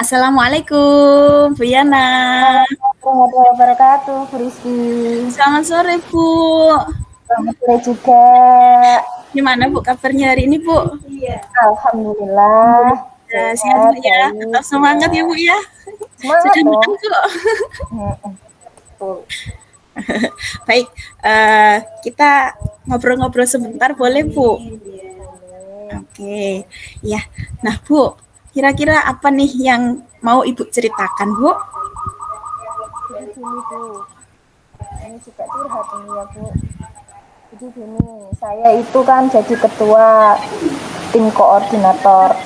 Assalamualaikum, Bu Yana. Assalamualaikum warahmatullahi wabarakatuh, Bu Rizky. Selamat sore, Bu. Selamat sore juga. Gimana, Bu, kabarnya hari ini, Bu? Alhamdulillah, Ya, sehat, sehat, Bu, ya. baik, Tetap semangat ya, ya. Bu, ya. Semangat Sudah makan dong. kok. Betul. Baik, kita ngobrol-ngobrol sebentar, boleh, Bu? Boleh. Oke, ya. Nah, Bu, kira-kira apa nih yang mau Ibu ceritakan, Bu? Jadi gini, Bu. Ini juga curhat ini ya, Bu. Jadi gini, saya itu kan jadi ketua tim koordinator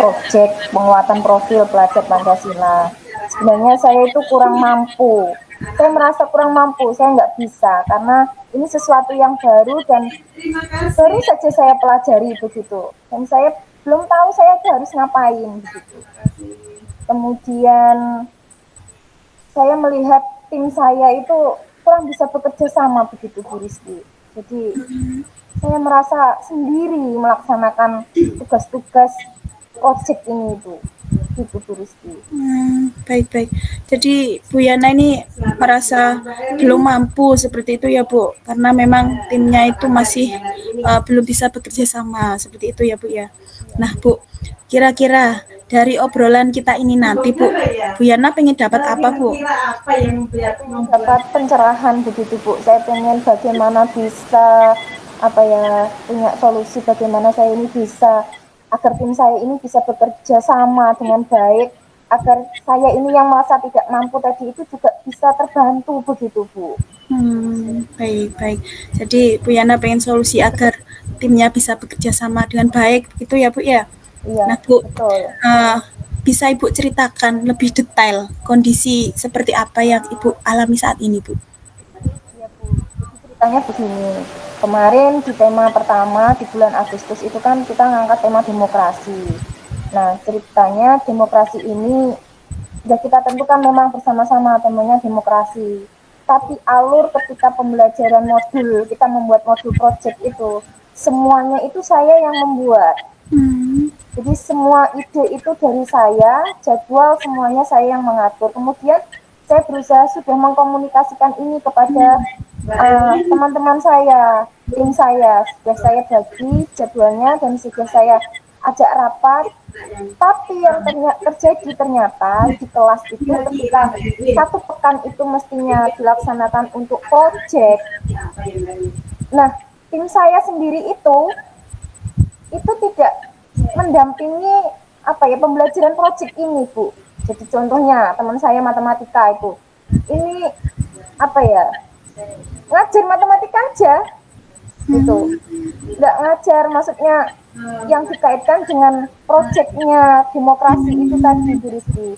proyek penguatan profil pelajar Pancasila. Sebenarnya saya itu kurang mampu. Saya merasa kurang mampu, saya nggak bisa karena ini sesuatu yang baru dan baru saja saya pelajari begitu. Dan saya belum tahu saya itu harus ngapain begitu. Kemudian saya melihat tim saya itu kurang bisa bekerja sama begitu, Bu Rizky. Jadi saya merasa sendiri melaksanakan tugas-tugas proyek ini itu, gitu Bu Rizky. Baik-baik. Jadi Bu Yana ini merasa belum mampu seperti itu ya Bu, karena memang timnya itu masih belum bisa bekerja sama seperti itu ya Bu ya. Nah Bu, kira-kira dari obrolan kita ini nanti Bu Yana pengen dapat apa Bu? Saya pengen dapat pencerahan begitu Bu. Saya pengen bagaimana bisa apa ya punya solusi bagaimana saya ini bisa agar tim saya ini bisa bekerja sama dengan baik agar saya ini yang merasa tidak mampu tadi itu juga bisa terbantu begitu Bu. Baik-baik. Jadi Bu Yana pengen solusi agar timnya bisa bekerja sama dengan baik, begitu ya Bu ya? Iya, Nah Bu, betul. bisa Ibu ceritakan lebih detail kondisi seperti apa yang Ibu alami saat ini Bu? Iya Bu, jadi ceritanya begini. Kemarin di tema pertama di bulan Agustus itu kan kita ngangkat tema demokrasi. Nah ceritanya demokrasi ini sudah kita tentukan memang bersama-sama temanya demokrasi. Tapi alur ketika pembelajaran modul, kita membuat modul project itu, semuanya itu saya yang membuat. Hmm. Jadi semua ide itu dari saya, jadwal semuanya saya yang mengatur. Kemudian saya berusaha sudah mengkomunikasikan ini kepada teman-teman saya, tim saya. Sudah saya bagi jadwalnya dan sudah saya ajak rapat. Tapi yang ternyata di kelas itu ketika satu pekan itu mestinya dilaksanakan untuk project. Nah, tim saya sendiri itu tidak mendampingi apa ya pembelajaran project ini Bu. Jadi contohnya teman saya matematika itu ini apa ya ngajar matematika aja gitu, nggak ngajar maksudnya yang dikaitkan dengan projectnya demokrasi itu tadi Bu Rizky.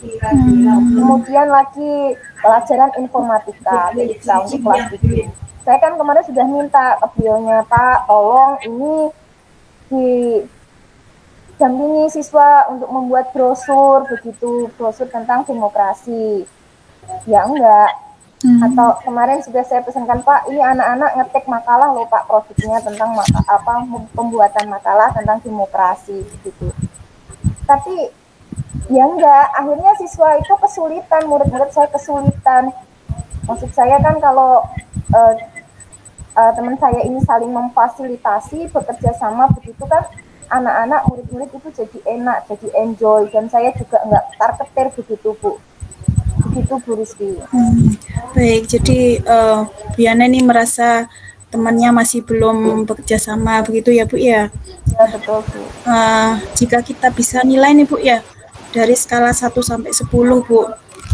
Kemudian lagi pelajaran informatika TIK untuk kelas 7. Saya kan kemarin sudah minta ke beliaunya Pak tolong ini di dampingi siswa untuk membuat brosur begitu, brosur tentang demokrasi. Ya enggak. Atau kemarin sudah saya pesankan Pak, ini anak-anak ngetik makalah loh Pak, produknya tentang pembuatan makalah tentang demokrasi begitu. Tapi ya enggak, akhirnya siswa itu kesulitan, murid-murid saya kesulitan. Maksud saya kan kalau uh, teman saya ini saling memfasilitasi bekerja sama begitu kan anak-anak murid-murid itu jadi enak, jadi enjoy dan saya juga enggak tar-ketir begitu Bu. Begitu Bu Rizky. Baik, jadi Bu Yana ini merasa temannya masih belum bekerja sama begitu ya Bu ya? Ya betul Bu. Jika kita bisa nilai nih Bu ya, dari skala 1 sampai 10 Bu,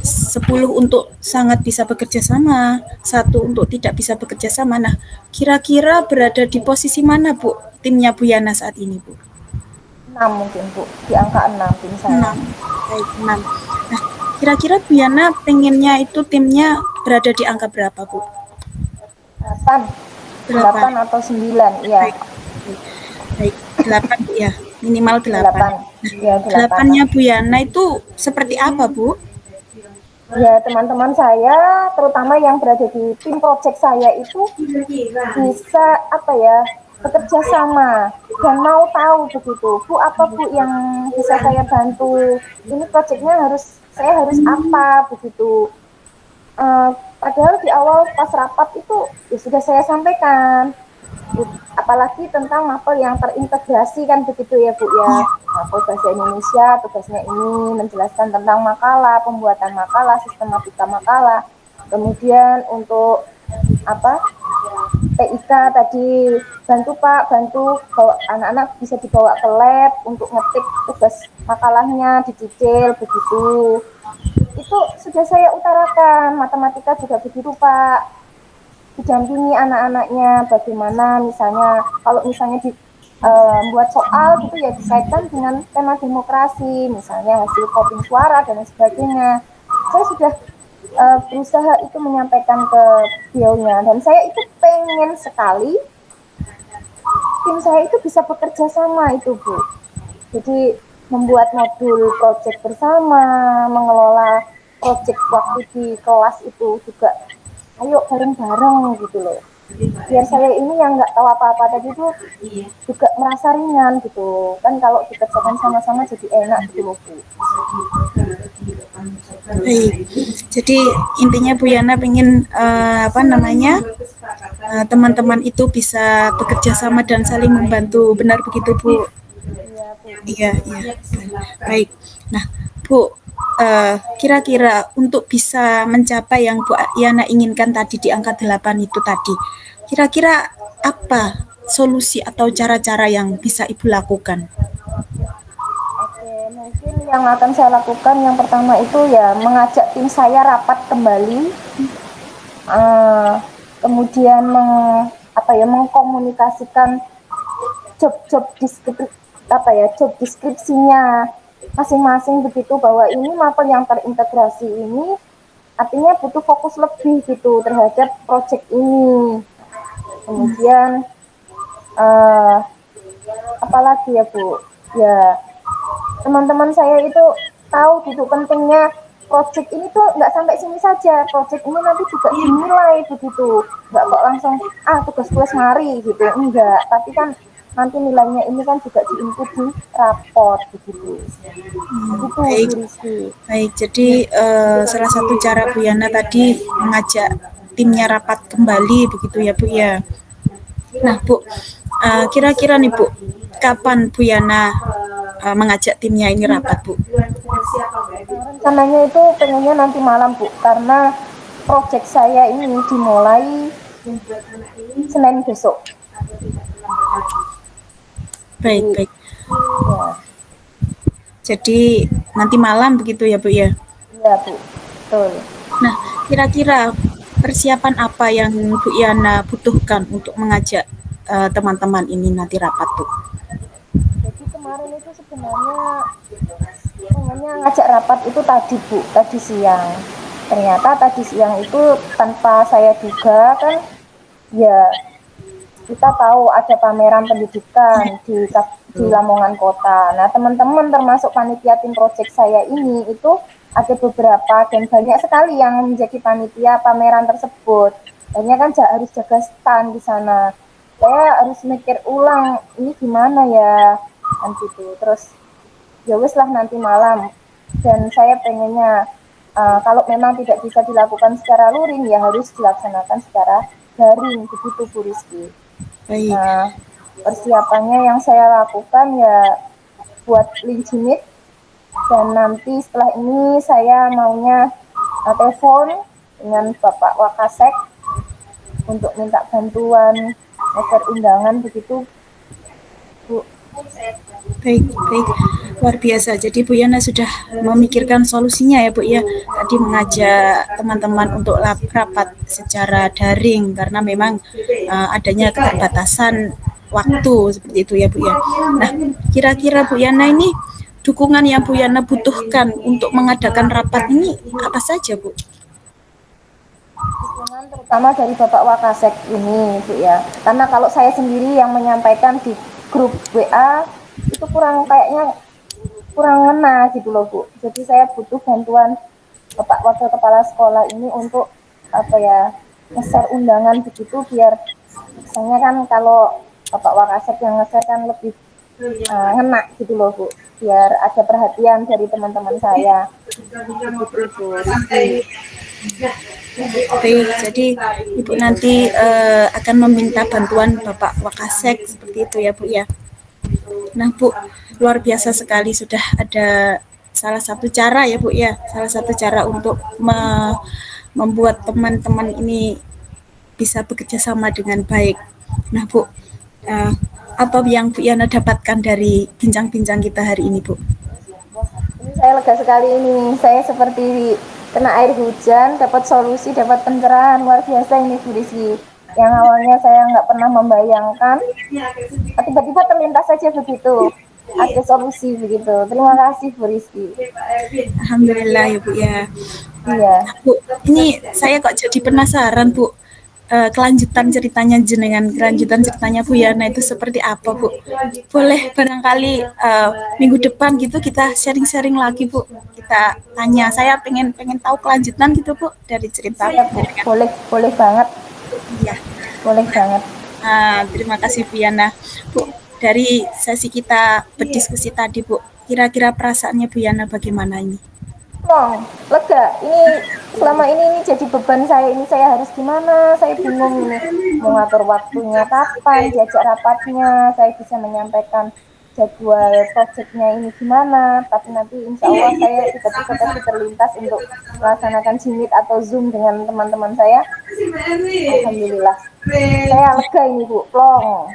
10 untuk sangat bisa bekerja sama, 1 untuk tidak bisa bekerja sama. Nah, kira-kira berada di posisi mana Bu timnya Bu Yana saat ini Bu? 6 mungkin Bu, di angka 6 tim saya. 6. Baik, 6. Nah, kira-kira Bu Yana pengennya itu timnya berada di angka berapa Bu? 8, 8. 8 atau 9 ya. Baik, baik. 8 Bu ya, minimal 8. 8 Nah, ya 8. 8-nya Bu Yana itu seperti apa Bu? Ya teman-teman saya terutama yang berada di tim project saya itu bisa apa ya bekerja sama dan mau tahu begitu, Bu, apa Bu yang bisa saya bantu? Ini proyeknya saya harus apa begitu. Padahal di awal pas rapat itu ya sudah saya sampaikan, apalagi tentang mapel yang terintegrasi kan begitu ya Bu ya. Mapel bahasa Indonesia tugasnya ini menjelaskan tentang makalah, pembuatan makalah, sistematika makalah. Kemudian untuk apa TIK tadi, bantu Pak, bantu bawa anak-anak bisa dibawa ke lab untuk ngetik tugas makalahnya, dicicil begitu. Itu sudah saya utarakan, matematika juga begitu Pak, didampingi anak-anaknya bagaimana misalnya kalau misalnya buat soal gitu ya dikaitkan dengan tema demokrasi, misalnya hasil voting suara dan sebagainya. Saya sudah berusaha itu menyampaikan ke beliaunya dan saya itu pengen sekali tim saya itu bisa bekerja sama itu Bu. Jadi membuat modul project bersama, mengelola project waktu di kelas itu juga ayo bareng-bareng gitu loh. Biar saya ini yang nggak tahu apa-apa tadi tuh juga merasa ringan gitu. Kan kalau dikerjakan sama-sama jadi enak gitu loh Bu. Baik, jadi intinya Bu Yana ingin apa namanya teman-teman itu bisa bekerja sama dan saling membantu, benar begitu Bu? Iya Bu, Iya, betul. iya. Baik. Nah, Bu, kira-kira untuk bisa mencapai yang Bu Yana inginkan tadi di angka 8 itu tadi, kira-kira apa solusi atau cara-cara yang bisa Ibu lakukan? Oke, mungkin yang akan saya lakukan yang pertama itu ya mengajak tim saya rapat kembali, uh, kemudian mengkomunikasikan job-job deskripsi job deskripsinya masing-masing begitu bahwa ini mapel yang terintegrasi ini artinya butuh fokus lebih gitu terhadap project ini. Kemudian uh, apalagi ya Bu, ya teman-teman saya itu tahu gitu pentingnya project ini tuh nggak sampai sini saja, project ini nanti juga dinilai begitu, nggak kok langsung tugas-tugas mari gitu, enggak, tapi kan nanti nilainya ini kan juga diinput di raport begitu. Begitu Baik, Bu Rizky. baik. Jadi salah satu cara Bu Yana tadi mengajak timnya rapat kembali begitu ya Bu ya. Nah Bu, kira-kira nih Bu, kapan Bu Yana mengajak timnya ini rapat Bu? Rencananya itu pengennya nanti malam Bu, karena project saya ini dimulai Senin besok. Baik, Jadi baik. ya, Jadi nanti malam begitu ya Bu ya. iya Bu, betul. Nah, kira-kira persiapan apa yang Bu Yana butuhkan untuk mengajak teman-teman ini nanti rapat Bu? Jadi kemarin itu sebenarnya pengennya ngajak rapat itu tadi Bu, tadi siang. Ternyata tadi siang itu tanpa saya duga kan, ya kita tahu ada pameran pendidikan di Lamongan Kota. Nah teman-teman termasuk panitia tim project saya ini itu ada beberapa dan banyak sekali yang menjadi panitia pameran tersebut. Akhirnya kan harus jaga stand di sana. Saya harus mikir ulang ini gimana ya kan gitu. Terus ya wes lah nanti malam, dan saya pengennya kalau memang tidak bisa dilakukan secara luring ya harus dilaksanakan secara daring begitu Bu Rizky. Baik, Nah persiapannya yang saya lakukan ya buat link Jimit, dan nanti setelah ini saya maunya telepon dengan Bapak Wakasek untuk minta bantuan ngeser undangan begitu Bu. baik, baik. Luar biasa. Jadi Bu Yana sudah memikirkan solusinya ya Bu ya. Tadi mengajak teman-teman untuk rapat secara daring karena memang adanya keterbatasan waktu seperti itu ya Bu ya. Nah, kira-kira Bu Yana ini dukungan yang Bu Yana butuhkan untuk mengadakan rapat ini apa saja Bu? Dukungan terutama dari Bapak Wakasek ini Bu ya, karena kalau saya sendiri yang menyampaikan di grup WA itu kayaknya kurang ngena gitu loh Bu, jadi saya butuh bantuan Bapak Wakil Kepala Sekolah ini untuk nge-share undangan begitu, biar misalnya kan kalau Bapak Wakasek yang nge-share kan lebih ngena gitu loh Bu, biar ada perhatian dari teman-teman saya. Begitu Ibu Rizky. Baik, jadi Ibu nanti akan meminta bantuan Bapak Wakasek seperti itu ya Bu ya. Nah Bu, luar biasa sekali sudah ada salah satu cara ya Bu ya, salah satu cara untuk membuat teman-teman ini bisa bekerja sama dengan baik. Nah Bu, apa yang Bu Yana dapatkan dari bincang-bincang kita hari ini Bu? Wah, ini saya lega sekali ini. Saya seperti kena air hujan, dapat solusi, dapat pencerahan luar biasa ini Bu Rizky. Yang awalnya saya nggak pernah membayangkan, tiba-tiba terlintas saja begitu. Ada solusi begitu. Terima kasih Bu Rizky. Alhamdulillah ya Bu ya. Iya. Bu, ini saya kok jadi penasaran Bu. Kelanjutan ceritanya jenengan, kelanjutan ceritanya Bu Yana itu seperti apa Bu? Boleh barangkali minggu depan gitu kita sharing-sharing lagi Bu. Kita tanya, saya pengen pengen tahu kelanjutan gitu Bu dari cerita Iya Bu, jenengan. boleh, boleh banget, Iya. boleh banget. Terima kasih Bu Yana. Bu, dari sesi kita berdiskusi tadi Bu, kira-kira perasaannya Bu Yana bagaimana ini? Plong, lega. Ini selama ini jadi beban saya. Ini saya harus gimana? Saya bingung ini. Mau ngatur waktunya kapan? Diajak rapatnya, saya bisa menyampaikan jadwal proyeknya ini gimana? Tapi nanti insya Allah saya tiba-tiba tadi terlintas untuk melaksanakan Jimit atau Zoom dengan teman-teman saya. Alhamdulillah. Saya lega ini Bu, plong.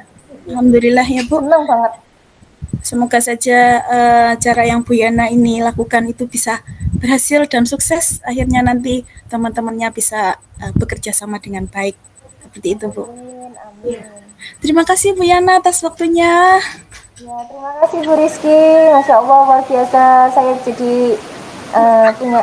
Alhamdulillah ya Bu. Senang banget. Semoga saja cara yang Bu Yana ini lakukan itu bisa berhasil dan sukses. Akhirnya nanti teman-temannya bisa bekerja sama dengan baik. Seperti itu Bu. Amin, amin. Terima kasih Bu Yana atas waktunya. Ya, terima kasih Bu Rizky. Masya Allah, luar biasa. Saya jadi punya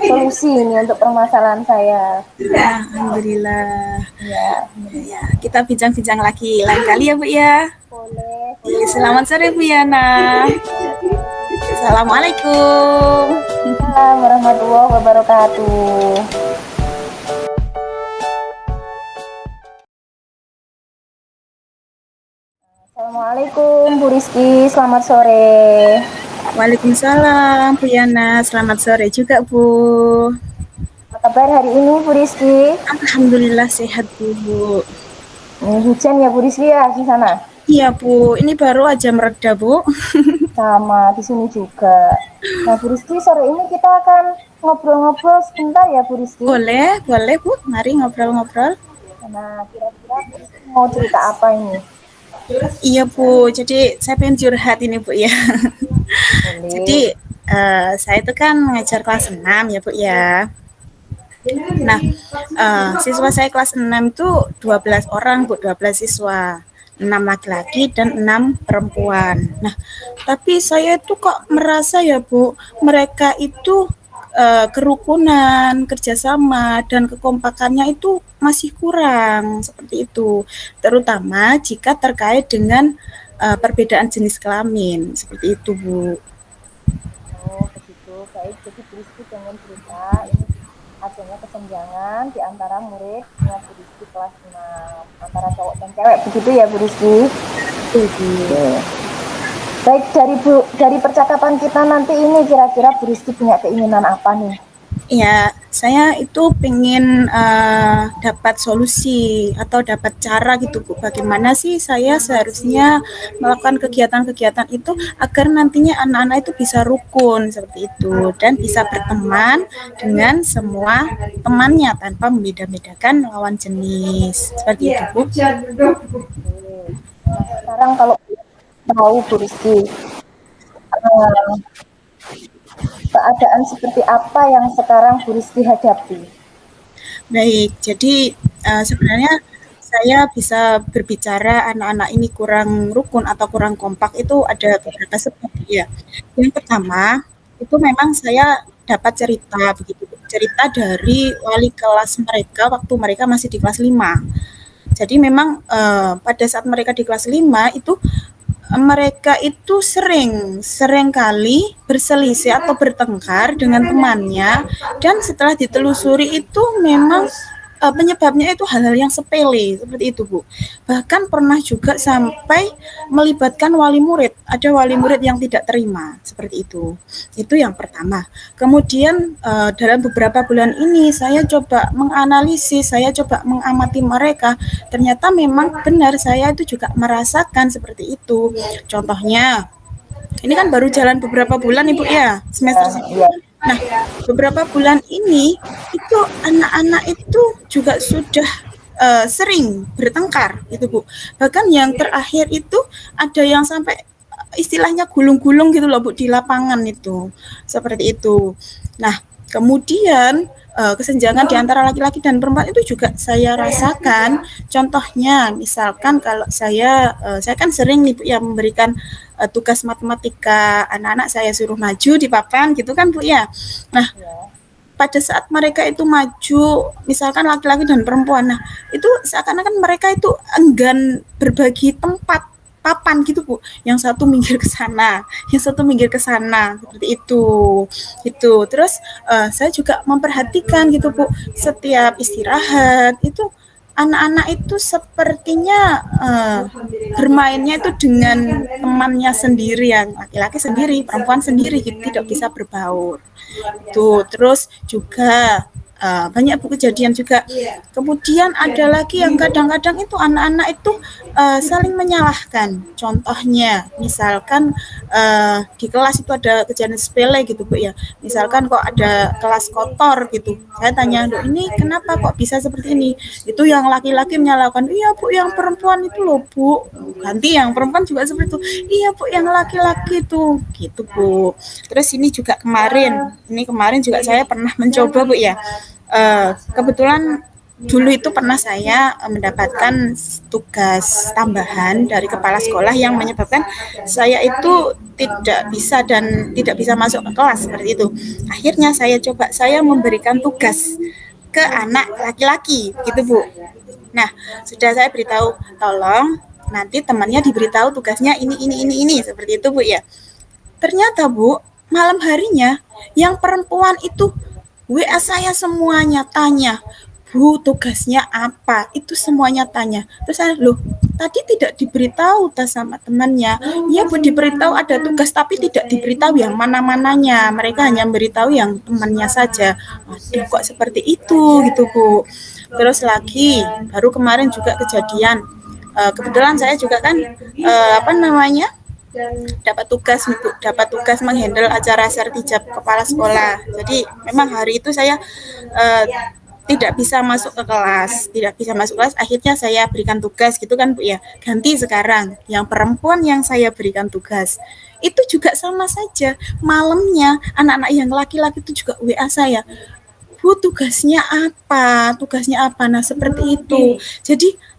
solusi ini untuk permasalahan saya. Alhamdulillah. Ya, Ya, kita bincang-bincang lagi lain kali ya Bu ya. boleh, boleh Selamat banget. sore Bu Yana. Selamat sore Bu Rizky. Assalamualaikum. Waalaikumsalam warahmatullahi wabarakatuh. Assalamualaikum Bu Rizky, selamat sore. Waalaikumsalam Bu Yana. Selamat sore juga Bu. Apa kabar hari ini Bu Rizky? Alhamdulillah sehat Bu. Hujan ya Bu Rizky ya di sana? Iya Bu, ini baru aja mereda Bu. Sama di sini juga. Nah Bu Rizky, sore ini kita akan ngobrol-ngobrol sebentar ya Bu Rizky. Boleh, boleh Bu. Mari ngobrol-ngobrol. Nah, kira-kira Bu Rizky mau cerita apa ini? Iya Bu, jadi saya pengen curhat ini Bu ya. Boleh. Jadi saya itu kan mengajar kelas 6 ya Bu ya. Nah, siswa saya kelas 6 itu 12 orang Bu, 12 siswa. 6 laki-laki dan 6 perempuan. Nah, tapi saya itu kok merasa ya Bu, mereka itu kerukunan, kerjasama, dan kekompakannya itu masih kurang seperti itu. Terutama jika terkait dengan perbedaan jenis kelamin seperti itu Bu. Oh, begitu. Baik, jadi Bu Rizky dengan cerita ini adanya kesenjangan di antara muridnya Bu Rizky kelas 6 antara cowok dan cewek. Begitu ya Bu Rizky? Oke. Baik, dari percakapan kita nanti ini kira-kira Bu Rizky punya keinginan apa nih? Ya, saya itu pengen dapat solusi atau dapat cara gitu Bu. Bagaimana sih saya seharusnya melakukan kegiatan-kegiatan itu agar nantinya anak-anak itu bisa rukun seperti itu dan bisa berteman dengan semua temannya tanpa membeda-bedakan lawan jenis. Seperti itu Bu. Oke. Nah, sekarang kalau tahu Bu Rizky, eh, keadaan seperti apa yang sekarang Bu Rizky hadapi? Baik, jadi sebenarnya saya bisa berbicara anak-anak ini kurang rukun atau kurang kompak itu ada beberapa sebab ya. Yang pertama, itu memang saya dapat cerita begitu, cerita dari wali kelas mereka waktu mereka masih di kelas 5. Jadi memang pada saat mereka di kelas 5 itu mereka itu sering kali berselisih atau bertengkar dengan temannya dan setelah ditelusuri itu memang penyebabnya itu hal-hal yang sepele seperti itu Bu. Bahkan pernah juga sampai melibatkan wali murid. Ada wali murid yang tidak terima seperti itu. Itu yang pertama. Kemudian dalam beberapa bulan ini saya coba menganalisis, saya coba mengamati mereka. Ternyata memang benar saya itu juga merasakan seperti itu. Contohnya, ini kan baru jalan beberapa bulan Ibu ya, semester. Iya. Nah, beberapa bulan ini itu anak-anak itu juga sudah sering bertengkar itu Bu. Bahkan yang terakhir itu ada yang sampai istilahnya gulung-gulung gitu loh Bu di lapangan itu. Seperti itu. Nah, kemudian kesenjangan di antara laki-laki dan perempuan itu juga saya rasakan. Contohnya, misalkan kalau saya kan sering nih Bu ya memberikan tugas matematika anak-anak, saya suruh maju di papan gitu kan Bu ya. Nah, pada saat mereka itu maju, misalkan laki-laki dan perempuan, nah itu seakan-akan mereka itu enggan berbagi tempat papan gitu Bu. Yang satu minggir ke sana, yang satu minggir ke sana, seperti itu. Itu. Terus saya juga memperhatikan gitu Bu, setiap istirahat itu anak-anak itu sepertinya bermainnya itu dengan temannya sendiri, yang laki-laki sendiri, perempuan sendiri gitu, tidak bisa berbaur. Tuh, terus juga banyak Bu kejadian juga. Kemudian ada lagi yang kadang-kadang itu anak-anak itu saling menyalahkan. Contohnya, misalkan di kelas itu ada kejadian sepele gitu Bu ya. Misalkan kok ada kelas kotor gitu. Saya tanya, ini kenapa kok bisa seperti ini? Itu yang laki-laki menyalahkan, iya Bu, yang perempuan itu loh Bu. Ganti yang perempuan juga seperti itu. Iya Bu, yang laki-laki itu. Gitu Bu. Terus ini juga kemarin juga saya pernah mencoba Bu ya. Kebetulan dulu itu pernah saya mendapatkan tugas tambahan dari kepala sekolah yang menyebabkan saya itu tidak bisa masuk ke kelas seperti itu. Akhirnya saya memberikan tugas ke anak laki-laki gitu Bu. Nah, sudah saya beritahu, tolong nanti temannya diberitahu tugasnya ini seperti itu Bu ya. Ternyata Bu, malam harinya yang perempuan itu WA saya semuanya tanya, Bu tugasnya apa? Itu semuanya tanya. Terus saya, loh tadi tidak diberitahu sama temannya. Ya Bu, diberitahu ada tugas tapi tidak diberitahu yang mana-mananya. Mereka hanya beritahu yang temannya saja. Waduh kok seperti itu gitu Bu. Terus lagi, baru kemarin juga kejadian. Kebetulan saya juga kan dapat tugas menghandle acara sertijab kepala sekolah. Jadi memang hari itu saya tidak bisa masuk kelas, akhirnya saya berikan tugas gitu kan Bu ya. Ganti sekarang yang perempuan yang saya berikan tugas. Itu juga sama saja. Malamnya anak-anak yang laki-laki itu juga WA saya. Bu, tugasnya apa? Nah, seperti itu. Jadi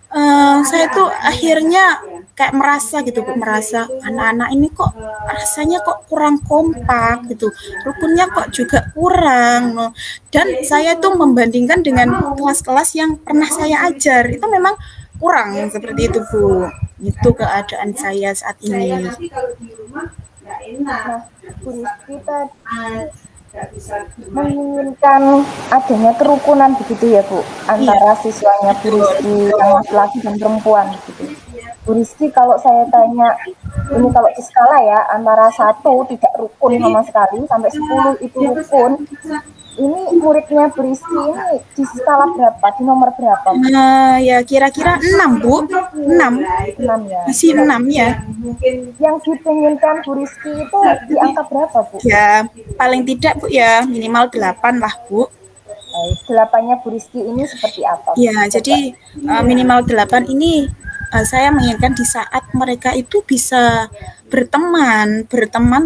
saya tuh akhirnya kayak merasa gitu Bu, merasa anak-anak ini kok rasanya kok kurang kompak gitu, rukunnya kok juga kurang. Dan saya tuh membandingkan dengan kelas-kelas yang pernah saya ajar, itu memang kurang seperti itu Bu. Itu keadaan saya saat ini. Nah, Bu Rizky tadi menginginkan adanya kerukunan begitu ya Bu, antara siswanya Bu Rizky yang laki-laki dan perempuan gitu. Bu Rizky, kalau saya tanya, ini kalau di skala ya, antara 1 tidak rukun sama sekali, sampai 10 itu rukun, ini muridnya Bu Rizky ini di skala berapa, di nomor berapa? Ya kira-kira 6 Bu, 6 ya. Masih 6 ya. Yang dipinginkan Bu Rizky itu di angka berapa Bu? Ya paling tidak Bu ya minimal 8 lah Bu. 8-nya Bu Rizky ini seperti apa? Ya, jadi minimal 8 ini saya menginginkan di saat mereka itu bisa berteman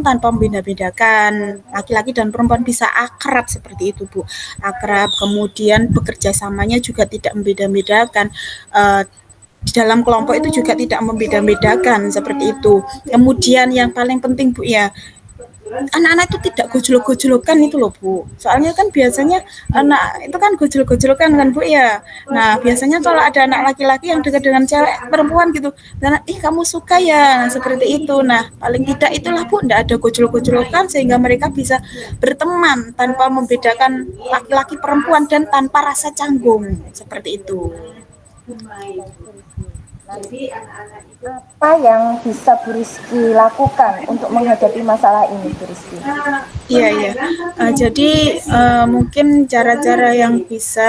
tanpa membeda-bedakan, laki-laki dan perempuan bisa akrab seperti itu Bu. Akrab, kemudian bekerja samanya juga tidak membeda-bedakan. Di dalam kelompok itu juga tidak membeda-bedakan seperti itu. Kemudian yang paling penting Bu ya, anak-anak itu tidak gojlok-gojlokan itu loh Bu. Soalnya kan biasanya anak itu kan gojlok-gojlokan kan Bu ya. Nah biasanya kalau ada anak laki-laki yang dekat dengan cewek perempuan gitu, dan ih kamu suka ya, nah, seperti itu. Nah paling tidak itulah Bu, tidak ada gojlok-gojlokan sehingga mereka bisa berteman tanpa membedakan laki-laki perempuan dan tanpa rasa canggung seperti itu. Baik, Bu Rizky. Nah, apa yang bisa Bu Rizky lakukan untuk menghadapi masalah ini, Bu Rizky? Iya, iya. Jadi mungkin cara-cara yang bisa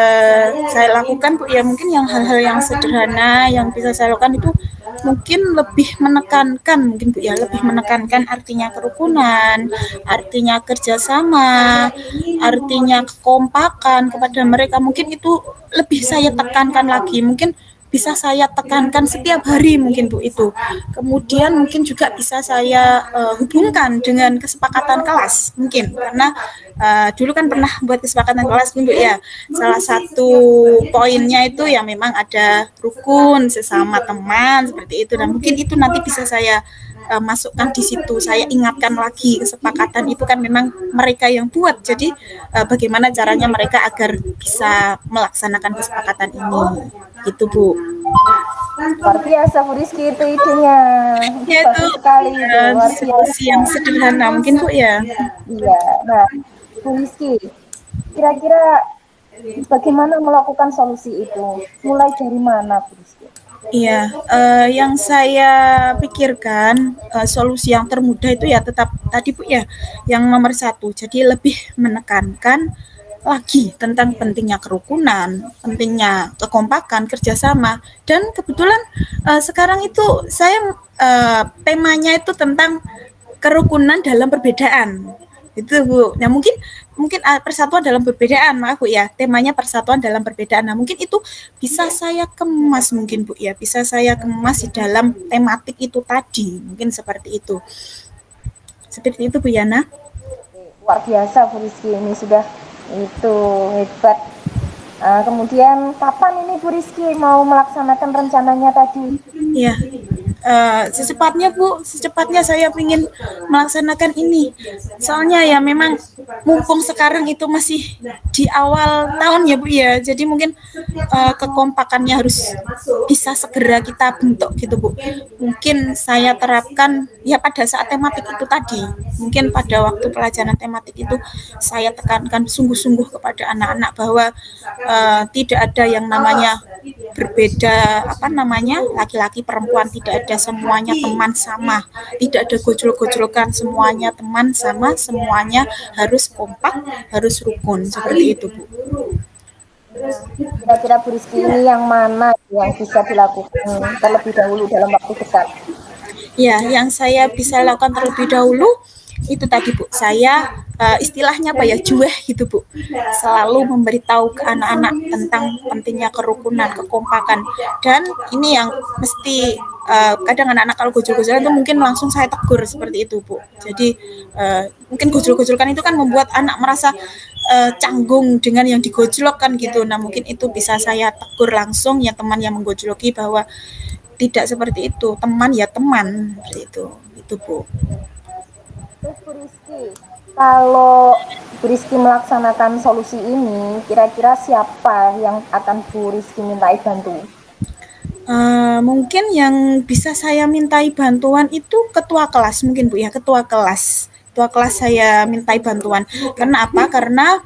saya lakukan Bu ya, mungkin yang hal-hal yang sederhana yang bisa saya lakukan itu mungkin lebih menekankan, mungkin Bu ya, lebih menekankan artinya kerukunan, artinya kerjasama, artinya kekompakan kepada mereka. Mungkin itu lebih saya tekankan lagi. Mungkin bisa saya tekankan setiap hari mungkin Bu itu. Kemudian mungkin juga bisa saya hubungkan dengan kesepakatan kelas mungkin, karena dulu kan pernah buat kesepakatan kelas Bu ya. Salah satu poinnya itu ya memang ada rukun sesama teman seperti itu, dan mungkin itu nanti bisa saya masukkan di situ. Saya ingatkan lagi kesepakatan itu kan memang mereka yang buat. Jadi bagaimana caranya mereka agar bisa melaksanakan kesepakatan ini. Gitu Bu. Luar biasa Bu Rizky itu idenya. Itu Ya itu bagus sekali itu, luar solusi biasa. yang sederhana mungkin Bu ya. Iya. Nah, Bu Rizky, kira-kira bagaimana melakukan solusi itu? Mulai dari mana, Bu Rizky? Iya, yang saya pikirkan solusi yang termudah itu ya tetap tadi Bu ya, yang nomor satu. Jadi lebih menekankan lagi tentang pentingnya kerukunan, pentingnya kekompakan, kerjasama. Dan kebetulan sekarang itu saya temanya itu tentang kerukunan dalam perbedaan. Itu Bu. Nah mungkin mungkin persatuan dalam perbedaan, maaf Bu ya. Temanya persatuan dalam perbedaan. Nah mungkin itu bisa saya kemas mungkin Bu ya. Bisa saya kemas di dalam tematik itu tadi. Mungkin seperti itu. Seperti itu Bu Yana. Luar biasa Bu Rizky, ini sudah itu hebat. Kemudian kapan ini Bu Rizky mau melaksanakan rencananya tadi? Ya, secepatnya Bu, secepatnya saya ingin melaksanakan ini. Soalnya ya memang mumpung sekarang itu masih di awal tahun ya Bu ya, jadi mungkin kekompakannya harus bisa segera kita bentuk gitu Bu. Mungkin saya terapkan ya pada saat tematik itu tadi. Mungkin pada waktu pelajaran tematik itu saya tekankan sungguh-sungguh kepada anak-anak bahwa tidak ada yang namanya berbeda apa namanya laki-laki perempuan, tidak ada, semuanya teman sama, tidak ada gojlok-gojlokan, semuanya teman sama, semuanya harus kompak, harus rukun seperti itu Bu. Nah, kira-kira Bu Rizky ini yang mana yang bisa dilakukan terlebih dahulu dalam waktu dekat? Ya, yang saya bisa lakukan terlebih dahulu itu tadi Bu, saya istilahnya apa ya, jueh gitu Bu, selalu memberitahu ke anak-anak tentang pentingnya kerukunan, kekompakan. Dan ini yang mesti kadang anak-anak kalau gojol-gojolan itu mungkin langsung saya tegur seperti itu Bu. Jadi mungkin gojol-gojolkan itu kan membuat anak merasa canggung dengan yang digojlok kan gitu. Nah mungkin itu bisa saya tegur langsung ya teman yang menggojloki, bahwa tidak seperti itu, teman ya teman seperti itu Bu. Terus Bu Rizky, kalau Bu Rizky melaksanakan solusi ini, kira-kira siapa yang akan Bu Rizky mintai bantu? Mungkin yang bisa saya mintai bantuan itu ketua kelas mungkin Bu ya, ketua kelas. Ketua kelas saya mintai bantuan. Karena apa? Karena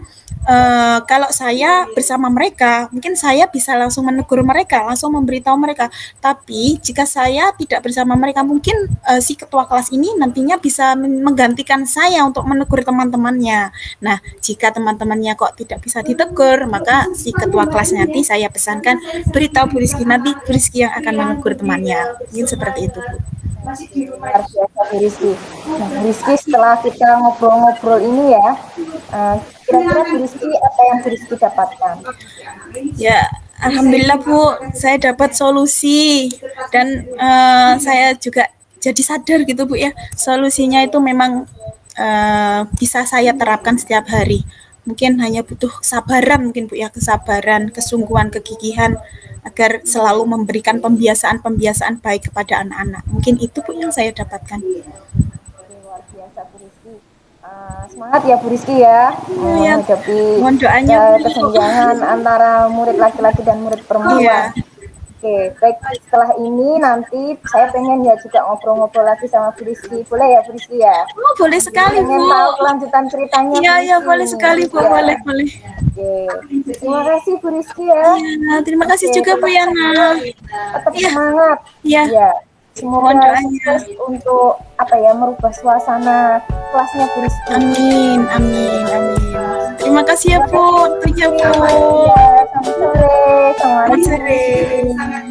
kalau saya bersama mereka, mungkin saya bisa langsung menegur mereka, langsung memberitahu mereka. Tapi jika saya tidak bersama mereka, mungkin si ketua kelas ini nantinya bisa menggantikan saya untuk menegur teman-temannya. Nah, jika teman-temannya kok tidak bisa ditegur, maka si ketua kelas nanti saya pesankan beritahu Bu Rizky, nanti Bu Rizky yang akan menegur temannya. Mungkin seperti itu Bu. Luar biasa Bu Rizky. Nah, Bu Rizky, setelah kita ngobrol-ngobrol ini ya, kira-kira Bu Rizky apa yang Bu Rizky dapatkan? Ya, alhamdulillah Bu, saya dapat solusi, dan saya juga jadi sadar gitu Bu ya, solusinya itu memang bisa saya terapkan setiap hari. Mungkin hanya butuh kesabaran mungkin Bu ya, kesabaran, kesungguhan, kegigihan agar selalu memberikan pembiasaan-pembiasaan baik kepada anak-anak. Mungkin itu Bu yang saya dapatkan. Oke, luar biasa Bu Rizky. Semangat ya Bu Rizky ya Ya, menghadapi mohon doanya Bu. kesenjangan antara murid laki-laki dan murid perempuan. Iya. Oke, baik. Setelah ini nanti saya pengen ya juga ngobrol-ngobrol lagi sama Bu Rizky. Boleh ya Bu Rizky ya? Oh, boleh sekali Bu. Pengen tahu kelanjutan ceritanya Iya, Bu iya, Rizky boleh ini. sekali Bu, Ya. boleh, boleh. Oke. Terima kasih Bu Rizky ya. Iya, terima kasih Oke, juga Bu Yana. tetap Iya, semangat. iya. Ya. Mohon Semoga doanya. sukses untuk apa ya merubah suasana kelasnya Bu Rizky. Amin, amin, amin. Terima kasih ya Bu. Waktunya Bu. Ya, selamat sore. Selamat Assalamualaikum. sore.